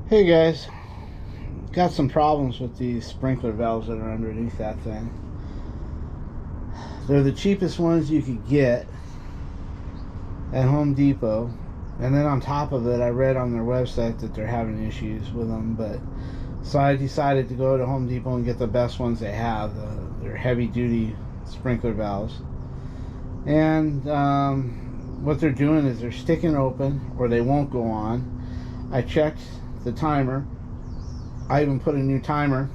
Hey guys, got some problems with these sprinkler valves that are underneath that thing. They're the cheapest ones you could get at Home Depot, and then on top of it I read on their website that they're having issues with them, but so I decided to go to Home Depot and get the best ones they have. They're heavy duty sprinkler valves, and what they're doing is they're sticking open or they won't go on. I checked the timer. I even put a new timer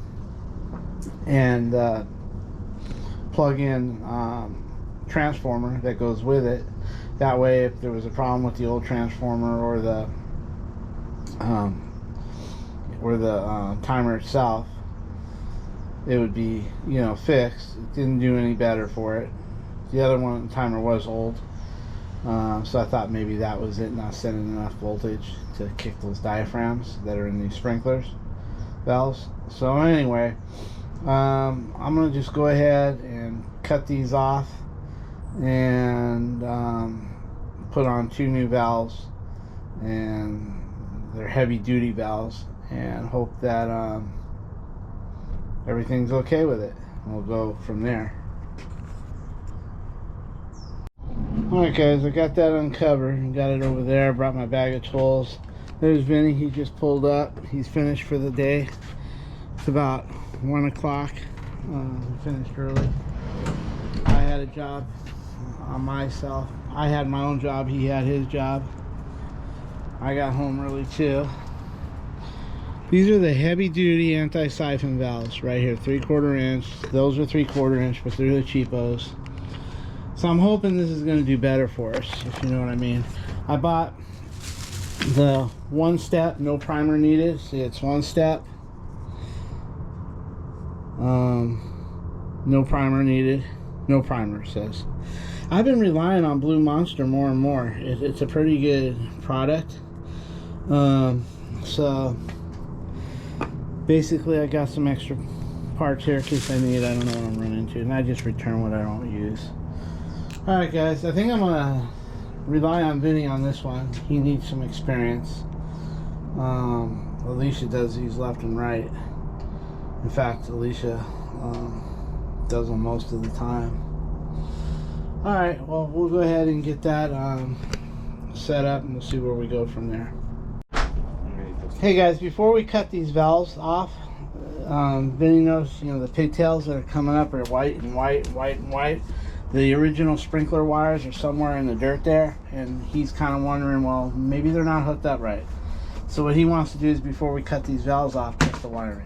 and plug in transformer that goes with it. That way, if there was a problem with the old transformer or the timer itself, it would be fixed. It didn't do any better for it. The other one, the timer was old, so I thought maybe that was it, not sending enough voltage to kick those diaphragms that are in these sprinklers valves. So anyway, I'm gonna just go ahead and cut these off and put on two new valves, and they're heavy duty valves, and hope that everything's okay with it. We'll go from there. Alright guys, I got that uncovered and got it over there. I brought my bag of tools. There's Vinny, he just pulled up. He's finished for the day. It's about 1 o'clock. He finished early. I had a job on myself. I had my own job, he had his job. I got home early too. These are the heavy duty anti-siphon valves right here, 3/4 inch. Those are 3/4 inch, but they're the cheapos. So I'm hoping this is going to do better for us, if you know what I mean. I bought the one step, no primer needed. See, it's one step. No primer needed. No primer, it says. I've been relying on Blue Monster more and more. It's a pretty good product. So basically I got some extra parts here in case I need. I don't know what I'm running into, and I just return what I don't use. Alright guys, I think I'm gonna rely on Vinny on this one. He needs some experience. Alicia does these left and right. In fact, Alicia does them most of the time. Alright, well, we'll go ahead and get that set up, and we'll see where we go from there. Hey guys, before we cut these valves off, Vinny knows, the pigtails that are coming up are white and white, white and white. The original sprinkler wires are somewhere in the dirt there, and he's kind of wondering, well, maybe they're not hooked up right. So what he wants to do is, before we cut these valves off, check the wiring.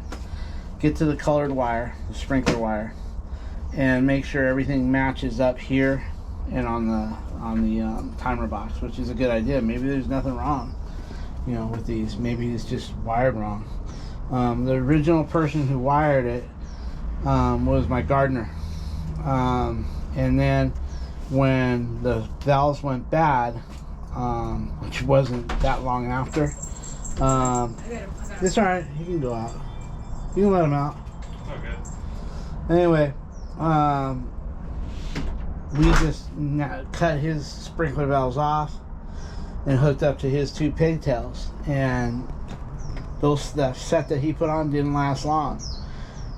Get to the colored wire, the sprinkler wire, and make sure everything matches up here and on the timer box, which is a good idea. Maybe there's nothing wrong, with these. Maybe it's just wired wrong. The original person who wired it was my gardener. And then when the valves went bad, which wasn't that long after, it's alright, he can go out. You can let him out. Okay. Anyway, we just cut his sprinkler valves off and hooked up to his two pigtails, and that set that he put on didn't last long,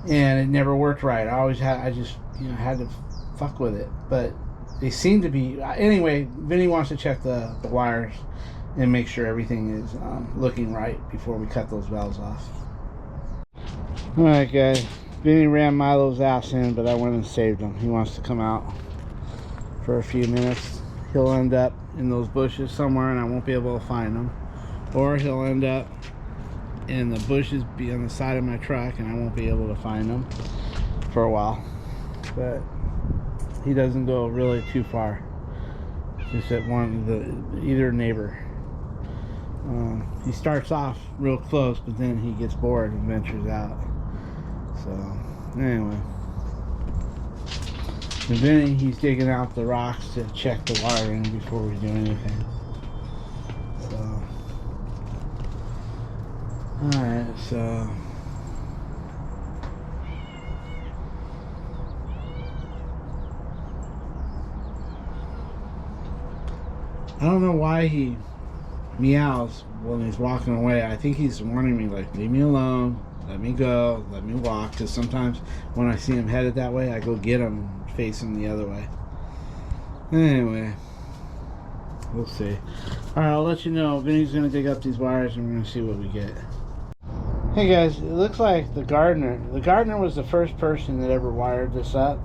and it never worked right. I just had to fuck with it, but they seem to be. Anyway, Vinny wants to check the wires and make sure everything is looking right before we cut those valves off. Alright guys, Vinny ran Milo's ass in, but I went and saved him. He wants to come out for a few minutes. He'll end up in those bushes somewhere and I won't be able to find him, or he'll end up in the bushes be on the side of my truck and I won't be able to find him for a while. But he doesn't go really too far, just at either neighbor. He starts off real close, but then he gets bored and ventures out. So anyway, and then he's digging out the rocks to check the wiring before we do anything. So alright, so I don't know why he meows when he's walking away. I think he's warning me, like, leave me alone, let me go, let me walk. Because sometimes when I see him headed that way, I go get him facing the other way. Anyway, we'll see. Alright, I'll let you know. Vinny's going to dig up these wires and we're going to see what we get. Hey guys, it looks like the gardener was the first person that ever wired this up.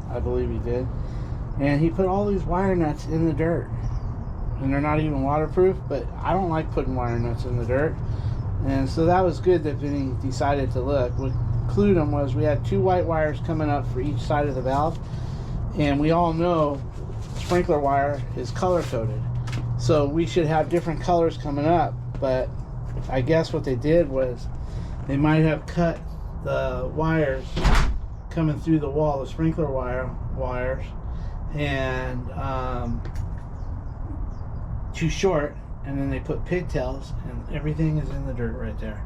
I believe he did. And he put all these wire nuts in the dirt. And they're not even waterproof, but I don't like putting wire nuts in the dirt. And so that was good that Vinny decided to look. What clued him was we had 2 white wires coming up for each side of the valve. And we all know sprinkler wire is color coded. So we should have different colors coming up. But I guess what they did was they might have cut the wires coming through the wall, the sprinkler wires, and too short, and then they put pigtails, and everything is in the dirt right there.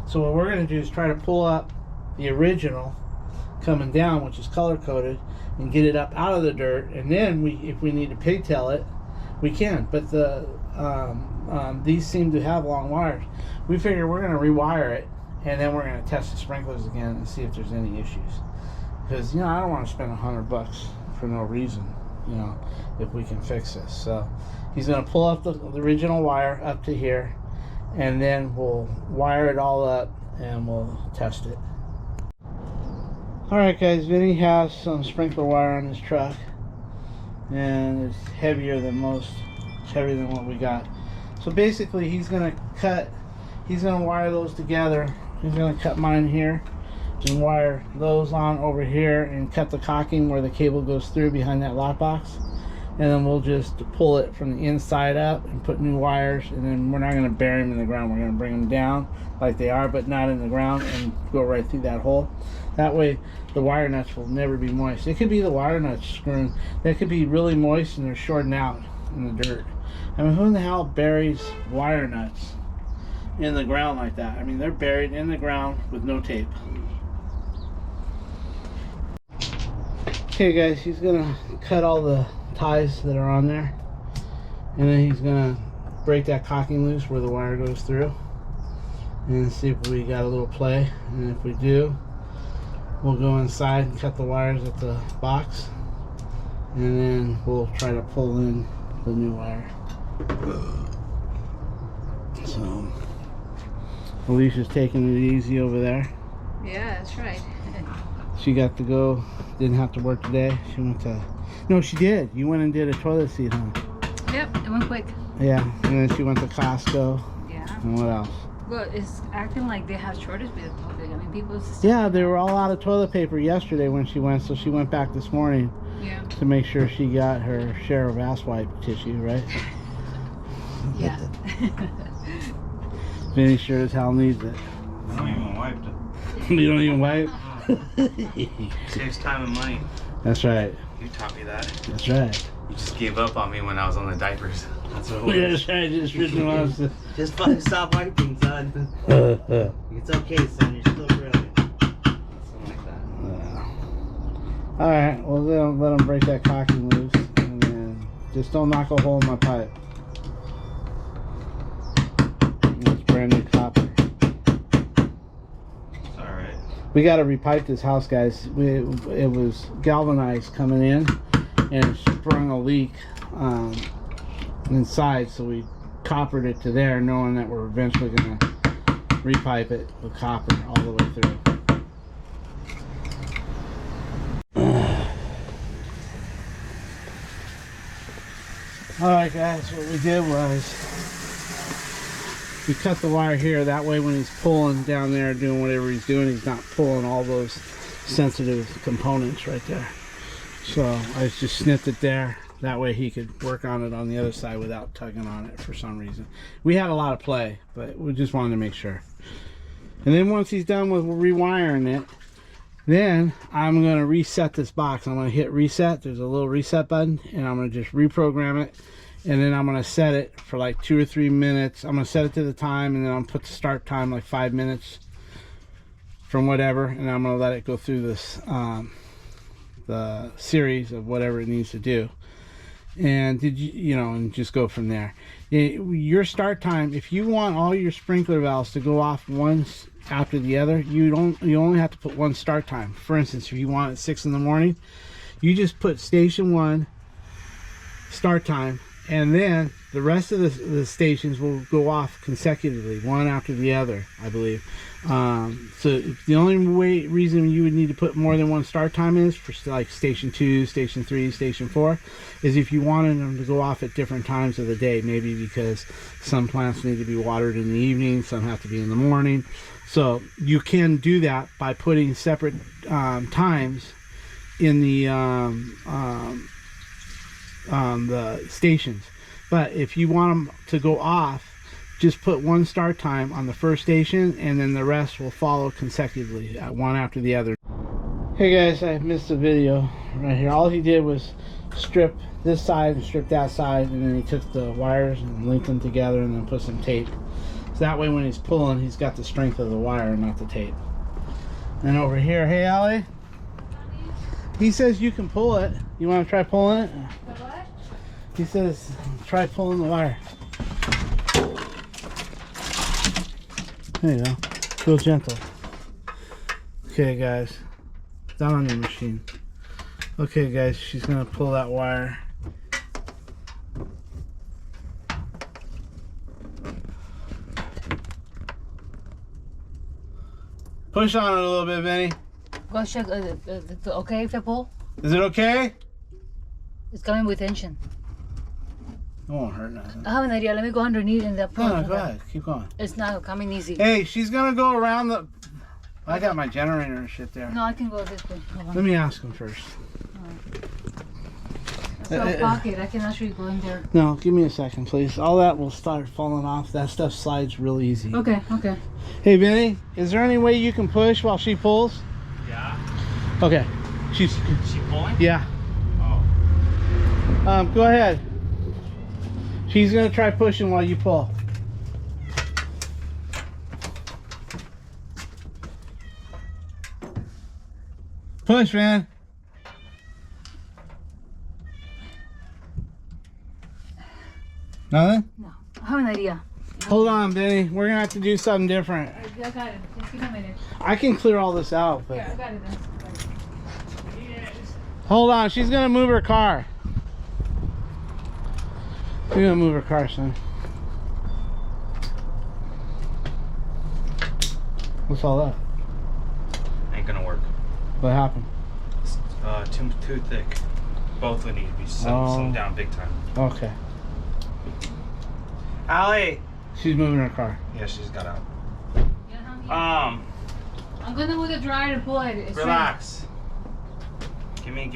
So what we're going to do is try to pull up the original coming down, which is color coded, and get it up out of the dirt, and then if we need to pigtail it, we can. But these seem to have long wires. We figure we're going to rewire it, and then we're going to test the sprinklers again and see if there's any issues. Because, I don't want to spend $100 for no reason, if we can fix this. So he's going to pull up the original wire up to here, and then we'll wire it all up and we'll test it. Alright guys, Vinny has some sprinkler wire on his truck, and it's heavier than what we got. So basically he's going to wire those together. He's going to cut mine here and wire those on over here and cut the caulking where the cable goes through behind that lock box. And then we'll just pull it from the inside up and put new wires, and then we're not going to bury them in the ground. We're going to bring them down like they are, but not in the ground, and go right through that hole. That way the wire nuts will never be moist. It could be the wire nuts screwing. They could be really moist and they're shorting out in the dirt. I mean, who in the hell buries wire nuts in the ground like that? I mean, they're buried in the ground with no tape. Okay guys, he's gonna cut all the ties that are on there, and then he's gonna break that caulking loose where the wire goes through, and see if we got a little play. And if we do, we'll go inside and cut the wires at the box, and then we'll try to pull in the new wire. So Alicia's taking it easy over there. Yeah, that's right. She got to go, didn't have to work today. She went to, no, she did. You went and did a toilet seat, huh? Yep, it went quick. Yeah, and then she went to Costco. Yeah. And what else? Well, it's acting like they have shortage with toilet. I mean, people. Yeah, they were all out of toilet paper yesterday when she went, so she went back this morning. Yeah. To make sure she got her share of ass wipe tissue, right? Yeah. Vinny sure as hell needs it. I don't even wipe it. You don't even wipe? Saves time and money. That's right. You taught me that. That's right. You just gave up on me when I was on the diapers. That's what it was. Yeah, that's right. Just written on us. Just fucking stop wiping, son. It's okay, son. You're still brilliant. Something like that. Alright, well then let them break that caulking loose, and then just don't knock a hole in my pipe. It's brand new copper. It's alright. We got to repipe this house, guys. It was galvanized coming in, and it sprung a leak inside, so we coppered it to there, knowing that we're eventually going to repipe it with copper all the way through. Alright guys, what we did was we cut the wire here, that way when he's pulling down there doing whatever he's doing, he's not pulling all those sensitive components right there. So I just snipped it there, that way he could work on it on the other side without tugging on it for some reason. We had a lot of play, but we just wanted to make sure. And then once he's done with rewiring it, then I'm going to reset this box. I'm going to hit reset. There's a little reset button, and I'm going to just reprogram it. And then I'm going to set it for like 2 or 3 minutes. I'm going to set it to the time, and then I'll put the start time like 5 minutes from whatever. And I'm going to let it go through this, the series of whatever it needs to do. And did you know, and just go from there. Your start time, if you want all your sprinkler valves to go off once after the other, you only have to put one start time. For instance, if you want it at 6 in the morning, you just put station 1 start time, and then the rest of the stations will go off consecutively, one after the other, I believe. So the only reason you would need to put more than one start time is for like station 2, station 3, station 4, is if you wanted them to go off at different times of the day, maybe because some plants need to be watered in the evening, some have to be in the morning. So you can do that by putting separate times in the stations. But if you want them to go off, just put one start time on the first station, and then the rest will follow consecutively, one after the other. Hey guys, I missed a video right here. All he did was strip this side and strip that side, and then he took the wires and linked them together and then put some tape. So that way when he's pulling, he's got the strength of the wire, not the tape. And over here, hey Allie, he says you can pull it. You want to try pulling it? What? He says try pulling the wire. There you go. Real gentle. Okay guys, down on your machine. Okay guys, she's gonna pull that wire. Push on it a little bit, Vinny. Go check. Okay, if I pull, Is it okay? it's coming with tension. It won't hurt nothing. I have an idea. Let me go underneath and pull. No, go ahead. Keep going. It's not coming easy. Hey, she's gonna go around the... I got my generator and shit there. No, I can go this way. Hold on. Let me ask him first. It's a pocket. I can actually go in there. No, give me a second, please. All that will start falling off. That stuff slides real easy. Okay, okay. Hey, Vinny, is there any way you can push while she pulls? Yeah. Okay. She pulling? Yeah. Oh. Go ahead. She's gonna try pushing while you pull. Push, man. Nothing? No, I have an idea. Hold on, Benny. We're gonna have to do something different. I got it. Just give me a minute. I can clear all this out, but Yeah, I got it then. hold on. She's gonna move her car. She's gonna move her car, son. What's all that? Ain't gonna work. What happened? It's, too thick. Both would need to be slimmed down big time. Okay. Allie! She's moving her car. Yeah, she's got out. I'm gonna move the dryer and pull it. It's Relax. Give me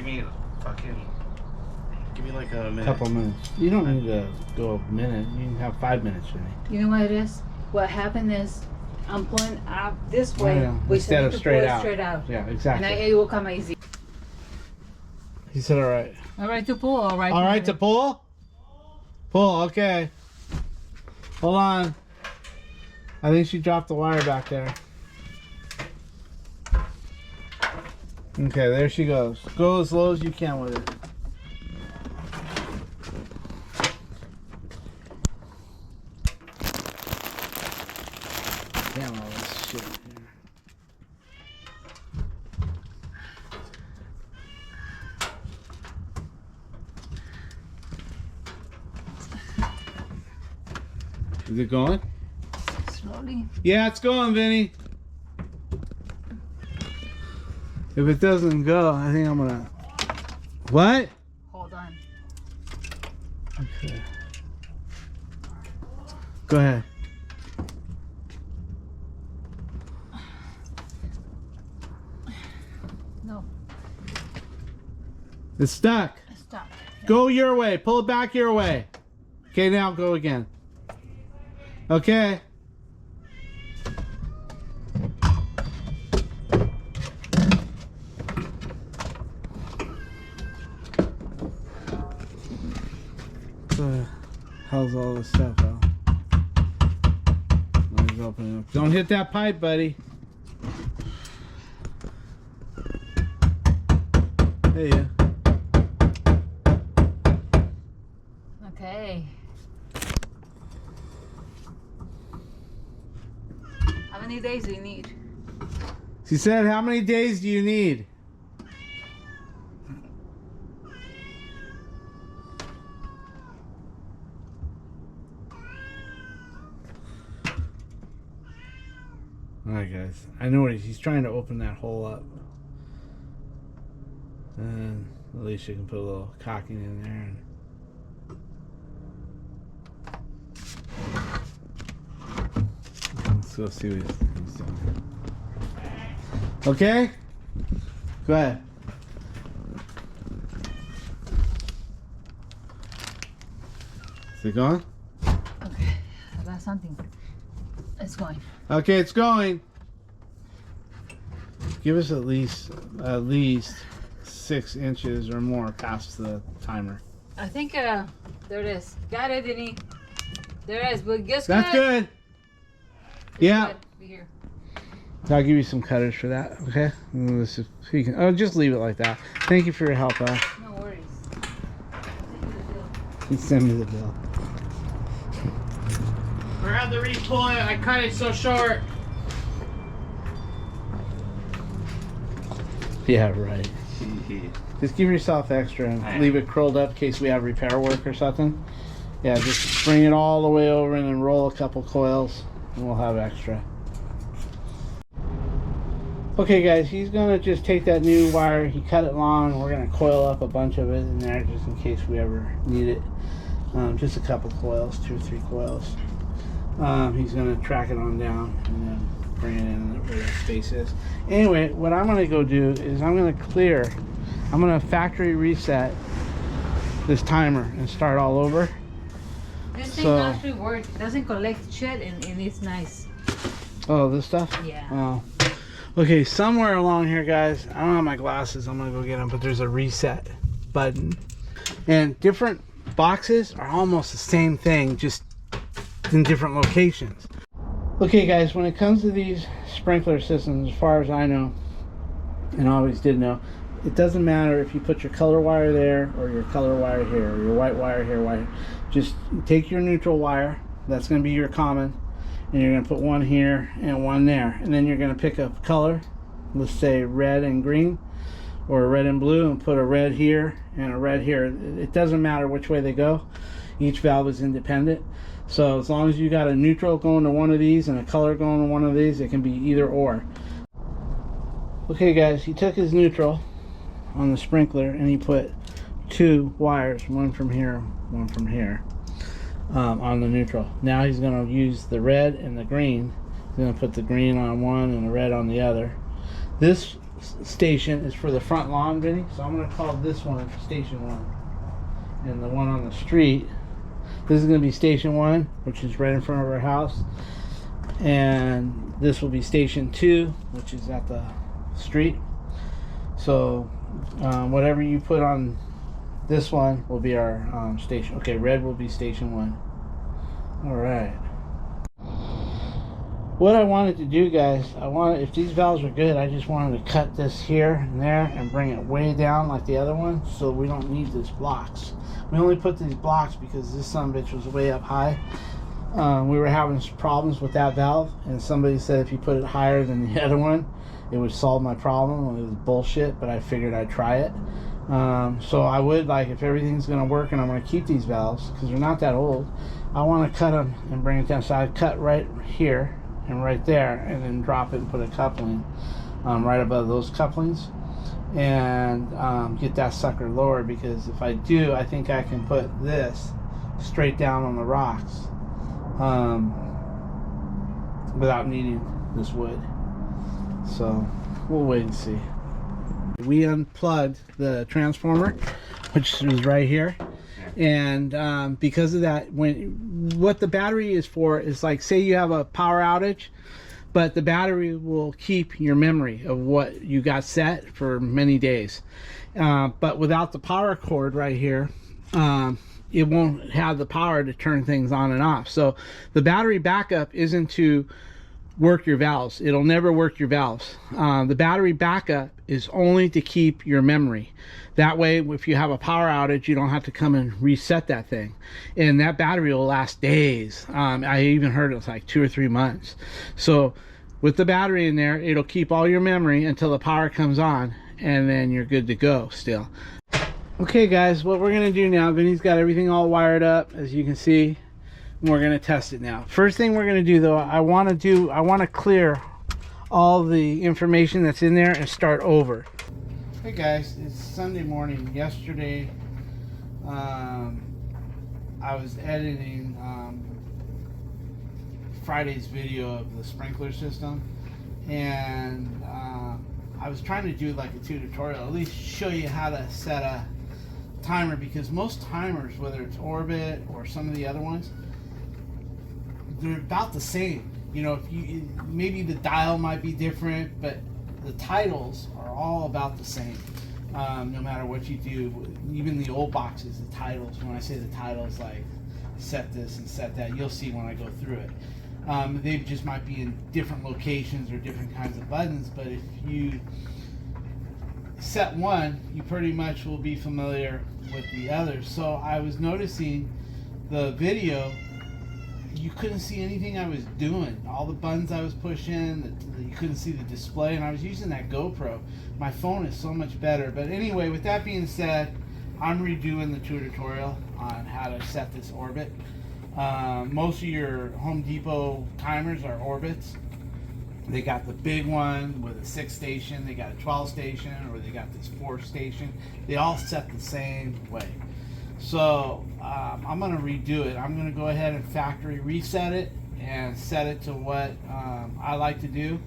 like a minute. Couple minutes. You don't need to go a minute. You can have 5 minutes with me. You know what it is? What happened is I'm pulling up this way. Yeah. We Instead of need to straight pull it out. straight out. Yeah, And exactly. it will come easy. He said, all right. All right to pull. All right. All right to pull? Pull, okay. Hold on. I think she dropped the wire back there. Okay, there she goes. Go as low as you can with it. Damn all this shit here. Is it going? Slowly. Yeah, it's going, Vinny. If it doesn't go, I think I'm gonna... What? Hold on. Okay. Go ahead. No. It's stuck. Stop. Go your way. Pull it back your way. Okay, now go again. Okay. What the hell's all this stuff, Al? Let's open it up. Don't hit that pipe, buddy. Hey, yeah. How many days do you need? She said, how many days do you need? Alright guys, I know what he's trying to open that hole up. And at least you can put a little caulking in there. Let's go see what he's doing. Okay? Go ahead. Is it going? Okay, that's something. It's going. Okay, it's going. Give us at least 6 inches or more past the timer. I think there it is. Got it, Denny. There it is, but guess That's good. Yeah. Be here. I'll give you some cutters for that, okay? This is, you can, oh, just leave it like that. Thank you for your help, No worries. You send me the bill. Grab the reef pull it. I cut it so short. Yeah, right. Just give yourself extra and leave it curled up in case we have repair work or something. Yeah, just bring it all the way over and then roll a couple coils and we'll have extra. Okay guys, he's gonna just take that new wire, he cut it long, and we're gonna coil up a bunch of it in there just in case we ever need it. Just a couple coils, 2 or 3 coils. He's gonna track it on down and then bring it in where that space is. Anyway, what I'm gonna go do is I'm gonna factory reset this timer and start all over. This thing actually works. It doesn't collect shit and it's nice. Oh, this stuff? Yeah. Oh. Okay, somewhere along here, guys, I don't have my glasses, I'm gonna go get them, but there's a reset button. And different boxes are almost the same thing, just in different locations. Okay guys, when it comes to these sprinkler systems, as far as I know, and always did know, it doesn't matter if you put your color wire there or your color wire here or your white wire here. Just take your neutral wire, that's going to be your common, and you're going to put one here and one there, and then you're going to pick a color, let's say red and green or red and blue, and put a red here and a red here. It doesn't matter which way they go, each valve is independent. So as long as you got a neutral going to one of these and a color going to one of these, it can be either or. Okay guys, he took his neutral on the sprinkler and he put 2 wires, one from here, one from here, on the neutral. Now he's going to use the red and the green. He's going to put the green on one and the red on the other. This station is for the front lawn, Vinny, so I'm going to call this one station 1. And the one on the street, this is going to be station 1, which is right in front of our house. And this will be station 2, which is at the street. So whatever you put on this one will be our station. Okay, red will be station 1. All right. What I wanted to do, guys, if these valves are good, I just wanted to cut this here and there and bring it way down like the other one, so we don't need these blocks. We only put these blocks because this sumbitch was way up high. We were having problems with that valve, and somebody said if you put it higher than the other one, it would solve my problem. It was bullshit, but I figured I'd try it. So I would, like, if everything's going to work and I'm going to keep these valves, because they're not that old, I want to cut them and bring it down. So I'd cut right here and right there, and then drop it and put a coupling right above those couplings, and get that sucker lower, because if I do, I think I can put this straight down on the rocks without needing this wood. So we'll wait and see. We unplugged the transformer, which is right here, and because of that, what the battery is for is, like, say you have a power outage, but the battery will keep your memory of what you got set for many days, but without the power cord right here, it won't have the power to turn things on and off. So the battery backup isn't to work your valves. It'll never work your valves. The battery backup is only to keep your memory. That way, if you have a power outage, you don't have to come and reset that thing, and that battery will last days. I even heard it was like 2 or 3 months. So with the battery in there, it'll keep all your memory until the power comes on, and then you're good to go still. Okay guys, what we're gonna do now, Vinny's got everything all wired up, as you can see, and we're gonna test it now. First thing we're gonna do though, I wanna clear all the information that's in there and start over. Hey guys, it's Sunday morning. Yesterday, I was editing Friday's video of the sprinkler system, and I was trying to do like a tutorial, at least show you how to set a timer, because most timers, whether it's Orbit or some of the other ones, they're about the same. You know, if you maybe the dial might be different, but the titles are all about the same. No matter what you do, even the old boxes, the titles. When I say the titles, like set this and set that, you'll see when I go through it. They just might be in different locations or different kinds of buttons, but if you set one, you pretty much will be familiar with the others. So I was noticing the video, you couldn't see anything I was doing. All the buttons I was pushing, you couldn't see the display, and I was using that GoPro. My phone is so much better. But anyway, with that being said, I'm redoing the tutorial on how to set this Orbit. Most of your Home Depot timers are Orbits. They got the big one with a 6 station, they got a 12 station, or they got this 4 station. They all set the same way. So I'm going to redo it. I'm going to go ahead and factory reset it and set it to what I like to do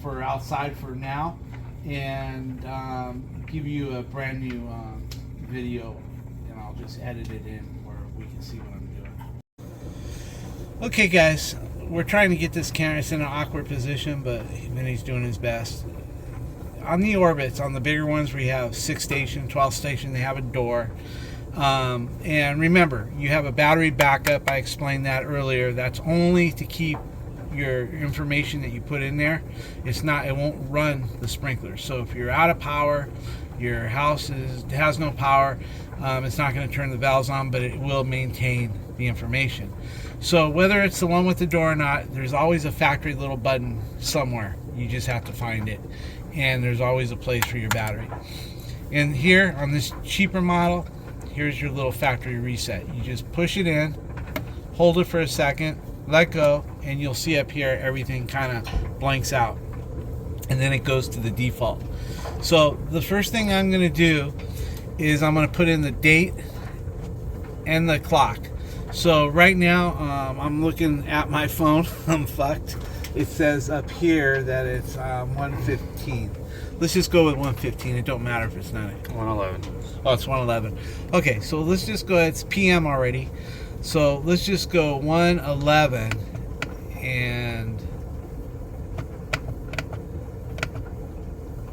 for outside for now, and give you a brand new video, and I'll just edit it in where we can see what I'm doing. Okay guys, we're trying to get this camera. It's in an awkward position, but Vinny's doing his best. On the Orbits, on the bigger ones, we have 6 station, 12 station, they have a door. And remember, you have a battery backup. I explained that earlier. That's only to keep your information that you put in there. It's not, it won't run the sprinkler. So if you're out of power, your house has no power, it's not going to turn the valves on, but it will maintain the information. So whether it's the one with the door or not, there's always a factory little button somewhere. You just have to find it, and there's always a place for your battery. And here on this cheaper model, here's your little factory reset. You just push it in, hold it for a second, let go, and you'll see up here everything kind of blanks out, and then it goes to the default. So the first thing I'm going to do is I'm going to put in the date and the clock. So right now I'm looking at my phone. I'm fucked. It says up here that it's 1:15. Let's just go with 1:15. It don't matter if it's not 1:11. Oh, it's 1:11. Okay, so let's just go. It's PM already. So let's just go 1:11,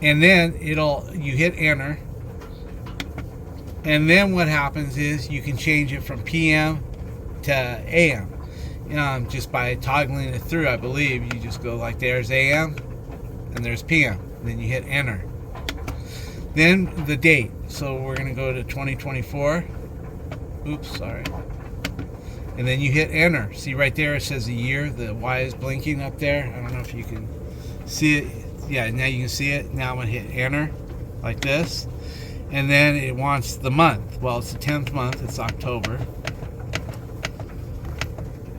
and then you hit enter, and then what happens is you can change it from PM to AM. Just by toggling it through, I believe. You just go like, there's AM and there's PM. Then you hit enter. Then the date. So we're going to go to 2024. Oops, sorry. And then you hit enter. See right there, it says the year. The Y is blinking up there. I don't know if you can see it. Yeah, now you can see it. Now I'm going to hit enter like this. And then it wants the month. Well, it's the 10th month. It's October.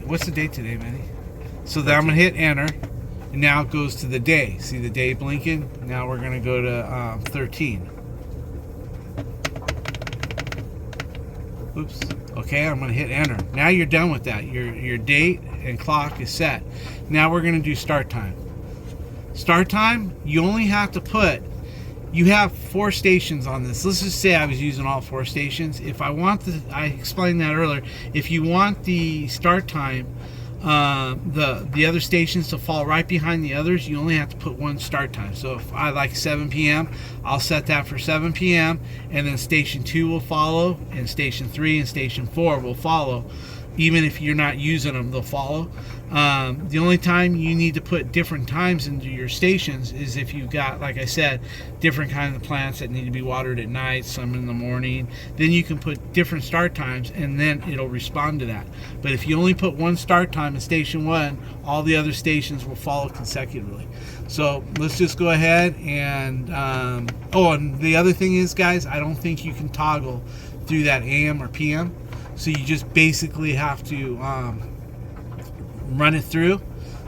What's the date today, Manny? So then I'm going to hit enter, and now it goes to the day. See the day blinking? Now we're going to go to 13. Oops. Okay, I'm going to hit enter. Now you're done with that. Your date and clock is set. Now we're going to do start time. Start time, you only have to put, you have 4 stations on this. Let's just say I was using all 4 stations. If I want the, I explained that earlier, if you want the start time, the other stations to fall right behind the others, you only have to put 1 start time. So if I like 7 p.m., I'll set that for 7 p.m. and then station 2 will follow, and station 3 and station 4 will follow. even if you're not using them, they'll follow. The only time you need to put different times into your stations is if you've got, like I said, different kinds of plants that need to be watered at night, some in the morning. Then you can put different start times, and then it'll respond to that. But if you only put one start time in station 1, all the other stations will follow consecutively. So let's just go ahead and and the other thing is, guys, I don't think you can toggle through that AM or PM. So you just basically have to run it through.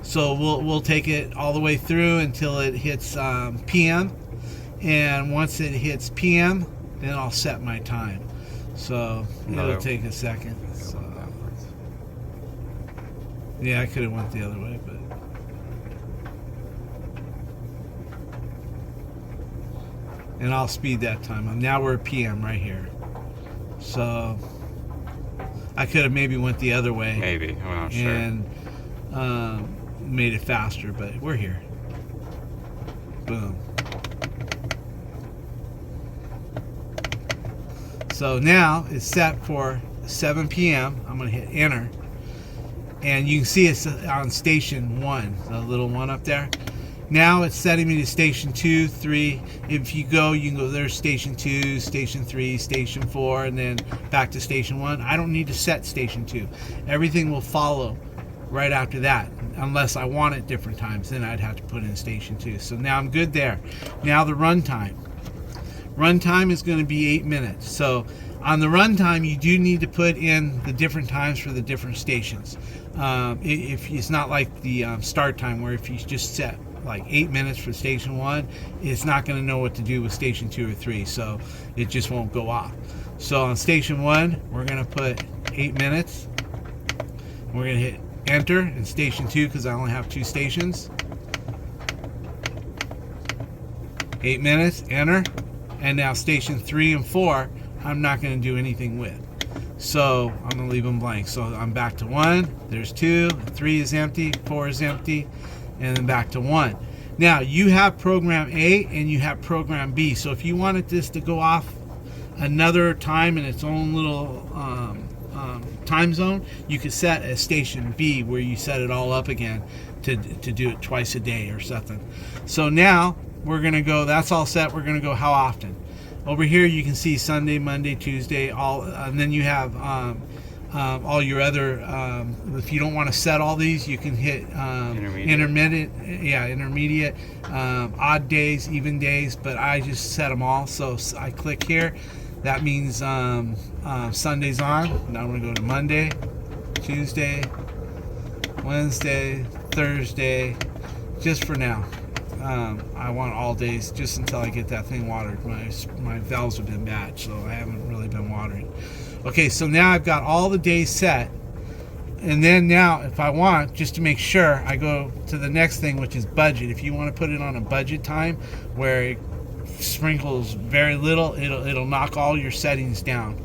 So we'll take it all the way through until it hits PM, and once it hits PM, then I'll set my time. So it'll take a second. So, yeah, I could have went the other way, but and I'll speed that time up. Now we're at PM right here. So I could have maybe went the other way. Maybe, I'm not sure. And made it faster, but we're here. Boom. So now it's set for 7 p.m. I'm going to hit enter. And you can see it's on station 1, the little one up there. Now it's setting me to station 2, 3. If you can go there's station 2, station 3, station 4, and then back to station 1. I don't need to set station 2. Everything will follow right after that, unless I want it different times. Then I'd have to put in station 2. So now I'm good there. Now the run time. Run time is going to be 8 minutes. So on the run time, you do need to put in the different times for the different stations. If it's not like the start time, where if you just set like 8 minutes for station 1, it's not going to know what to do with station 2 or 3, so it just won't go off. So on station 1, we're going to put 8 minutes. We're going to hit enter in station 2 because I only have 2 stations. 8 minutes, enter. And now station 3 and 4, I'm not going to do anything with. So I'm going to leave them blank. So I'm back to 1, there's 2, 3 is empty, 4 is empty, and then back to 1. Now you have program A and you have program B. So if you wanted this to go off another time in its own little time zone, you could set a station B where you set it all up again to do it twice a day or something. So now we're gonna go, that's all set. We're gonna go how often. Over here you can see Sunday, Monday, Tuesday, all, and then you have all your other, if you don't want to set all these, you can hit intermediate, odd days, even days, but I just set them all. So I click here. That means Sunday's on. Now I'm going to go to Monday, Tuesday, Wednesday, Thursday, just for now. I want all days just until I get that thing watered. My valves have been bad, so I haven't really been watering. Okay, so now I've got all the days set. And then now, if I want, just to make sure, I go to the next thing, which is budget. If you want to put it on a budget time where it sprinkles very little, it'll knock all your settings down.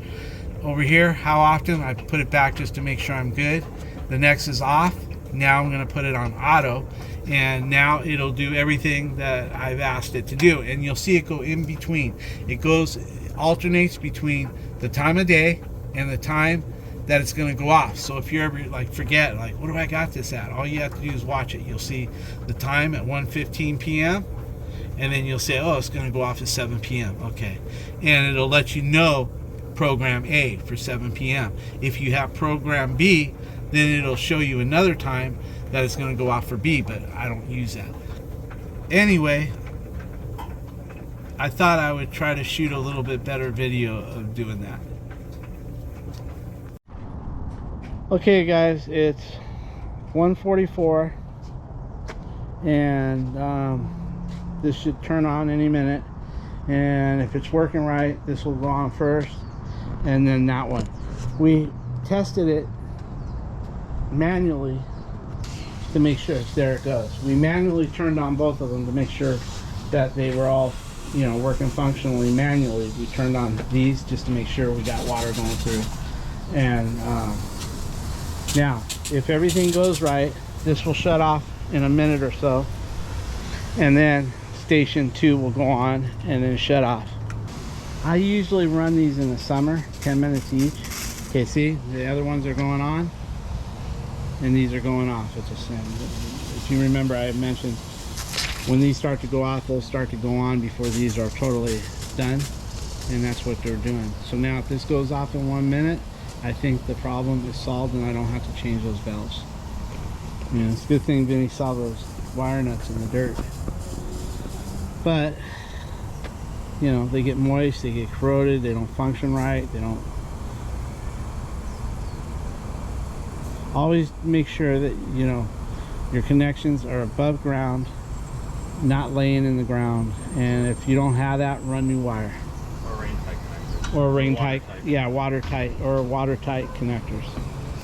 Over here, how often, I put it back just to make sure I'm good. The next is off. Now I'm going to put it on auto, and now it'll do everything that I've asked it to do. And you'll see it go in between. It alternates between the time of day and the time that it's going to go off. So if you ever forget, what do I got this at? All you have to do is watch it. You'll see the time at 1:15 p.m. and then you'll say, oh, it's going to go off at 7 p.m. Okay, and it'll let you know program A for 7 p.m. If you have program B, then it'll show you another time that it's going to go off for B, but I don't use that. Anyway, I thought I would try to shoot a little bit better video of doing that. Okay guys, it's 1:44 and this should turn on any minute, and if it's working right, this will go on first and then that one. We tested it manually to make sure. There it goes. We manually turned on both of them to make sure that they were all, working functionally. Manually we turned on these just to make sure we got water going through. And now if everything goes right, this will shut off in a minute or so, and then station 2 will go on and then shut off. I usually run these in the summer, 10 minutes each, Okay, see, the other ones are going on, and these are going off. It's the same. If you remember, I mentioned when these start to go off, they'll start to go on before these are totally done, and that's what they're doing. So now if this goes off in 1 minute, I think the problem is solved and I don't have to change those valves. Yeah, it's a good thing Vinny saw those wire nuts in the dirt. But, you know, they get moist, they get corroded, they don't function right, they don't... Always make sure that, you know, your connections are above ground, not laying in the ground. And if you don't have that, run new wire. Or rain tight connectors. Or rain tight, yeah, watertight, or watertight connectors,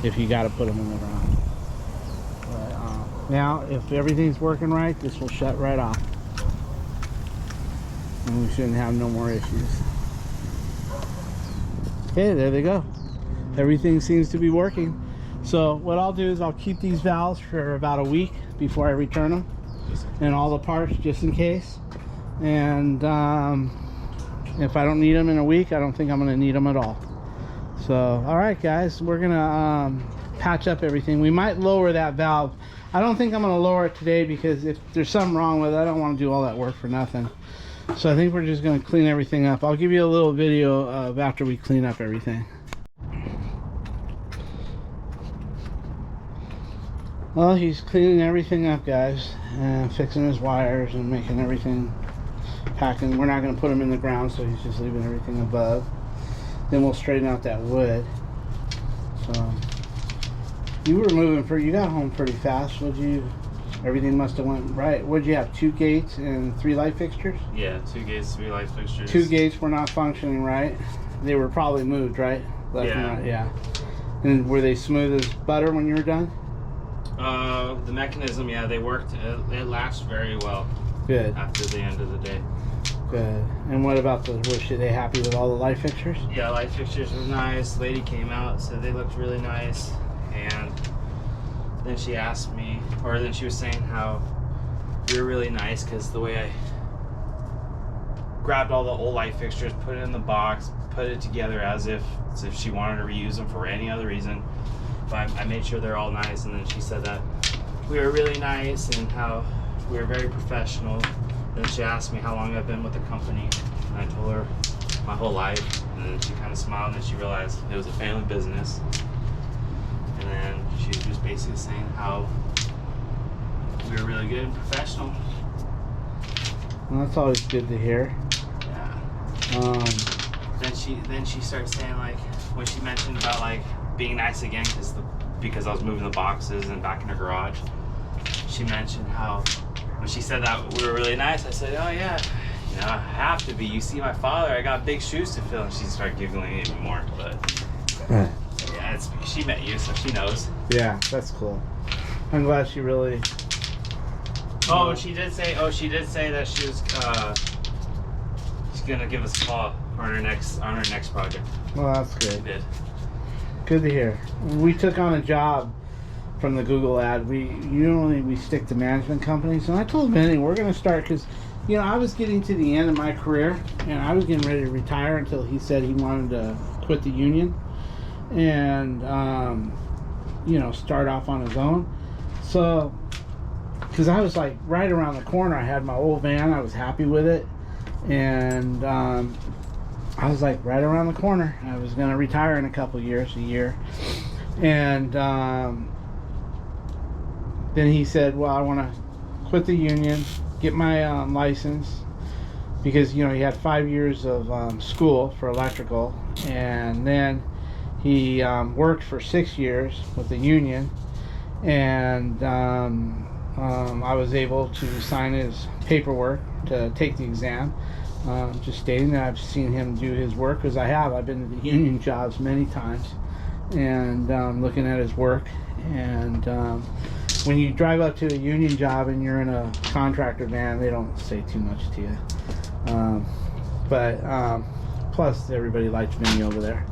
if you got to put them in the ground. But, now, if everything's working right, this will shut right off, and we shouldn't have no more issues. Okay, there they go. Everything seems to be working. So what I'll do is I'll keep these valves for about a week before I return them, and all the parts just in case. And if I don't need them in a week, I don't think I'm going to need them at all. So all right guys, we're gonna patch up everything. We might lower that valve. I don't think I'm going to lower it today, because if there's something wrong with it, I don't want to do all that work for nothing. So I think we're just going to clean everything up. I'll give you a little video of after we clean up everything. Well, he's cleaning everything up, guys, and fixing his wires and making everything, packing. We're not going to put him in the ground, so he's just leaving everything above. Then we'll straighten out that wood. So you were moving you got home pretty fast. Everything must have went right. What'd you have, 2 gates and 3 light fixtures? Yeah, 2 gates, 3 light fixtures. 2 gates were not functioning right. They were probably moved, right? Left and right, yeah. And were they smooth as butter when you were done? The mechanism, yeah, they worked. It latched very well. Good. After the end of the day. Good. And what about were they happy with all the light fixtures? Yeah, light fixtures were nice. Lady came out, said they looked really nice. And then she asked me, or then she was saying how you're really nice, because the way I grabbed all the old light fixtures, put it in the box, put it together as if she wanted to reuse them for any other reason. But I made sure they're all nice, and then she said that we were really nice and how we were very professional. Then she asked me how long I've been with the company, and I told her my whole life. And then she kind of smiled, and then she realized it was a family business. And then she was just basically saying how we were really good and professional. Well, that's always good to hear. Yeah. Then she started saying, like, when she mentioned about like being nice again because I was moving the boxes and back in her garage, she mentioned how when she said that we were really nice, I said, oh yeah, you know, I have to be. You see my father, I got big shoes to fill. And she started giggling even more. But yeah, it's because she met you, so she knows. Yeah, that's cool. I'm glad she really... Oh, she did say that she was she's gonna give us a call on her next project. Well, that's good. She did. Good to hear. We took on a job from the Google ad. We stick to management companies, and I told Vinny we're going to start, because you know I was getting to the end of my career and I was getting ready to retire until he said he wanted to quit the union and you know, start off on his own. So because I was like right around the corner, I had my old van, I was happy with it, and I was like right around the corner. I was going to retire in a couple years, a year. And then he said, well, I want to quit the union, get my license, because, you know, he had 5 years of school for electrical. And then he worked for 6 years with the union. And I was able to sign his paperwork to take the exam. Just stating that I've seen him do his work, because I've been to the union jobs many times, and looking at his work. And when you drive up to a union job and you're in a contractor van, they don't say too much to you. Plus everybody likes Vinny over there.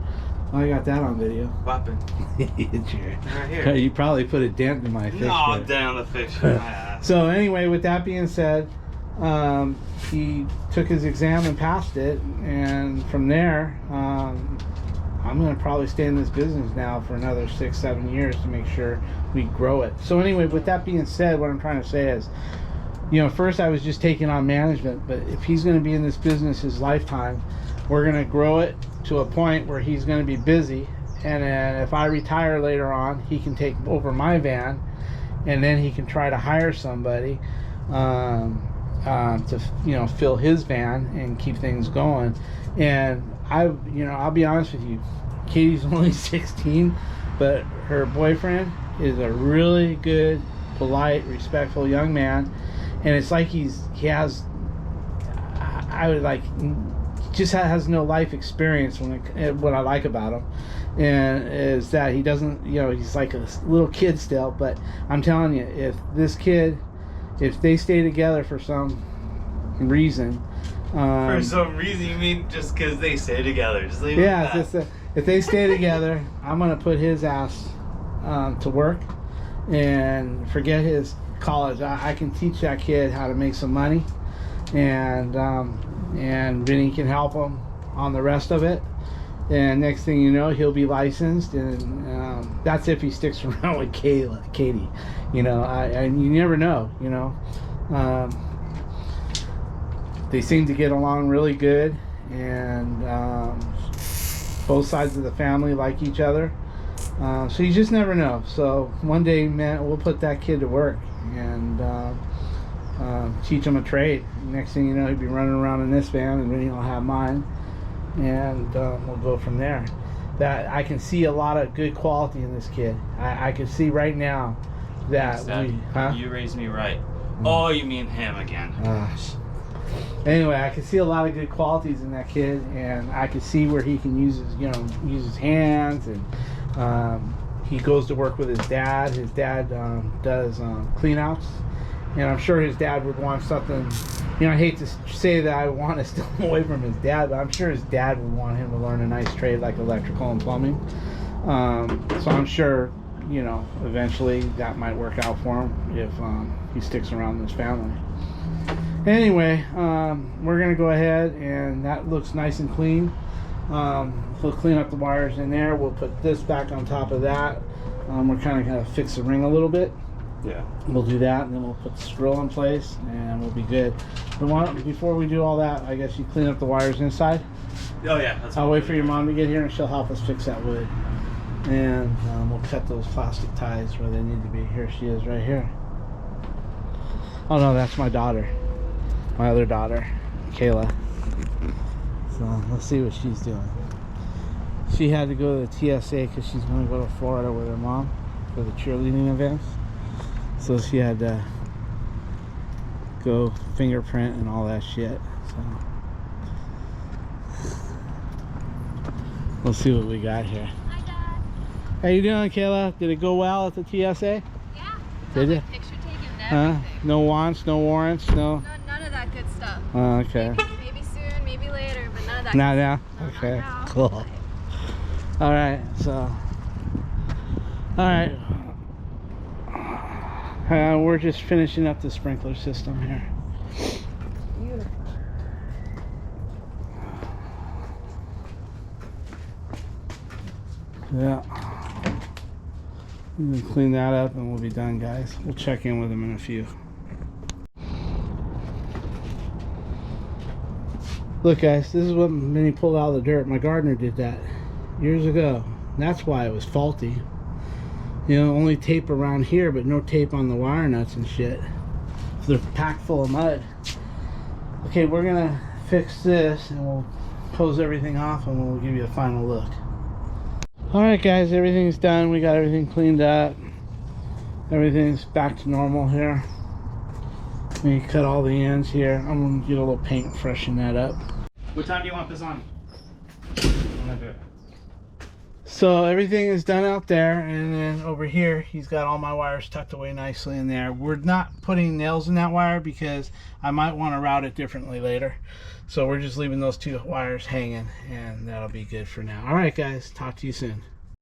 Oh, I got that on video. Weapon. Right here. You probably put a dent in my fixture. No, down the fixture. So anyway, with that being said, he took his exam and passed it, and from there I'm going to probably stay in this business now for another 6-7 years to make sure we grow it. So anyway, with that being said, what I'm trying to say is, you know, first I was just taking on management, but if he's going to be in this business his lifetime, we're going to grow it to a point where he's going to be busy, and then if I retire later on, he can take over my van, and then he can try to hire somebody to, you know, fill his van and keep things going. And I'll be honest with you, Katie's only 16, but her boyfriend is a really good, polite, respectful young man, and it's like he has no life experience. What I like about him, and is that he doesn't, you know, he's like a little kid still. But I'm telling you, if they stay together for some reason. For some reason, you mean just because they stay together? Just leave it at that. If they stay together, I'm gonna put his ass to work and forget his college. I can teach that kid how to make some money, and Vinny can help him on the rest of it. And next thing you know, he'll be licensed, and that's if he sticks around with Katie. You know, and you never know. You know, they seem to get along really good, and both sides of the family like each other. So you just never know. So one day, man, we'll put that kid to work and teach him a trade. Next thing you know, he'll be running around in this van, and then he'll have mine, and we'll go from there. That I can see a lot of good quality in this kid. I can see right now that you raised me right. Oh, you mean him again? Anyway, I can see a lot of good qualities in that kid, and I can see where he can use his hands, and he goes to work with his dad. His dad does clean outs, and I'm sure his dad would want something. You know, I hate to say that I want to steal him away from his dad, but I'm sure his dad would want him to learn a nice trade like electrical and plumbing. So I'm sure, you know, eventually that might work out for him if he sticks around this family. Anyway, we're gonna go ahead, and that looks nice and clean. We'll clean up the wires in there. We'll put this back on top of that. We're kind of gonna fix the ring a little bit. Yeah. We'll do that, and then we'll put the screw in place, and we'll be good. But before we do all that, I guess you clean up the wires inside. Oh yeah. I'll wait for your mom to get here, and she'll help us fix that wood. And we'll cut those plastic ties where they need to be. Here she is, right here. Oh no, that's my daughter. My other daughter, Kayla. So let's see what she's doing. She had to go to the TSA because she's going to go to Florida with her mom for the cheerleading events. So she had to go fingerprint and all that shit. So let's see what we got here. Hi, Dad. How you doing, Kayla? Did it go well at the TSA? Yeah. Did it? Picture taken and everything. No wants, no warrants, no? None of that good stuff. Okay. Maybe soon, maybe later, but none of that. Not now? No, Okay, not now. cool. Alright, so. Alright. We're just finishing up the sprinkler system here. Beautiful. Yeah. We're gonna clean that up and we'll be done, guys. We'll check in with them in a few. Look, guys, this is what Minnie pulled out of the dirt. My gardener did that years ago. That's why it was faulty. You know, only tape around here, but no tape on the wire nuts and shit. They're packed full of mud. Okay, we're gonna fix this and we'll hose everything off and we'll give you a final look. Alright guys, everything's done. We got everything cleaned up. Everything's back to normal here. We cut all the ends here. I'm gonna get a little paint and freshen that up. What time do you want this on? So everything is done out there, and then over here he's got all my wires tucked away nicely in there. We're not putting nails in that wire because I might want to route it differently later. So we're just leaving those two wires hanging, and that'll be good for now. All right guys, talk to you soon.